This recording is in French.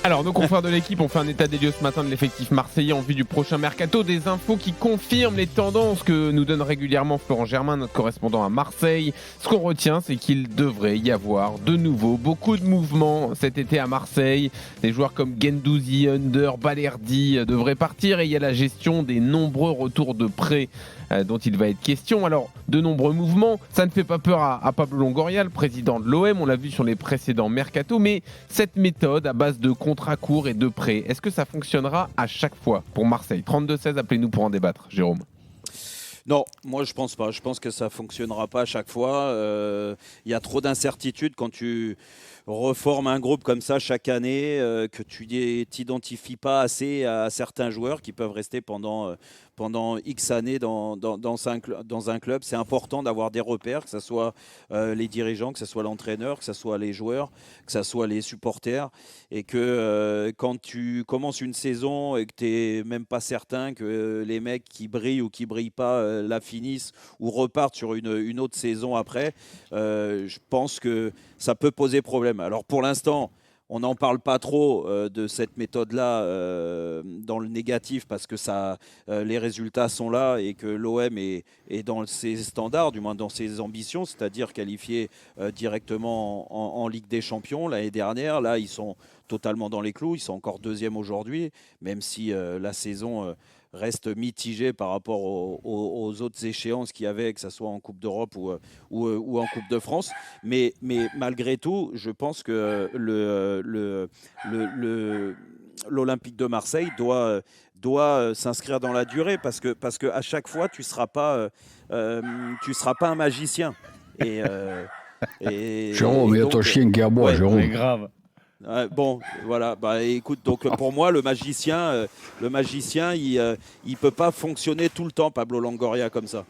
Alors, nos confrères de l'équipe ont fait un état des lieux ce matin de l'effectif marseillais en vue du prochain mercato. Des infos qui confirment les tendances que nous donne régulièrement Florent Germain, notre correspondant à Marseille. Ce qu'on retient, c'est qu'il devrait y avoir de nouveau beaucoup de mouvements cet été à Marseille. Des joueurs comme Guendouzi, Under, Balerdi devraient partir et il y a la gestion des nombreux retours de prêt dont il va être question. Alors, de nombreux mouvements, ça ne fait pas peur à Pablo Longoria, le président de l'OM, on l'a vu sur les précédents mercatos, mais cette méthode à base de contrats courts et de prêts, est-ce que ça fonctionnera à chaque fois pour Marseille? 32-16, appelez-nous pour en débattre, Jérôme. Non, moi je pense pas. Je pense que ça fonctionnera pas à chaque fois. Il y a trop d'incertitudes quand tu reformes un groupe comme ça chaque année, que tu t'identifies pas assez à certains joueurs qui peuvent rester pendant X années dans un club. C'est important d'avoir des repères, que ce soit les dirigeants, que ce soit l'entraîneur, que ce soit les joueurs, que ce soit les supporters. Et que quand tu commences une saison et que tu n'es même pas certain que les mecs qui brillent ou qui brillent pas la finissent ou repartent sur une autre saison après, je pense que ça peut poser problème. Alors pour l'instant, on n'en parle pas trop de cette méthode-là dans le négatif parce que les résultats sont là et que l'OM est dans ses standards, du moins dans ses ambitions, c'est-à-dire qualifié directement en Ligue des Champions l'année dernière. Là, ils sont totalement dans les clous. Ils sont encore deuxième aujourd'hui, même si la saison reste mitigée par rapport aux autres échéances qu'il y avait, que ce soit en Coupe d'Europe ou en Coupe de France. Mais malgré tout, je pense que l'Olympique de Marseille doit s'inscrire dans la durée parce que à chaque fois, tu seras pas un magicien. Et, Jérôme, il y a ton chien qui aboie, ouais, Jérôme. C'est grave. Bon, voilà. Bah, écoute, donc pour moi, le magicien, il peut pas fonctionner tout le temps, Pablo Longoria, comme ça.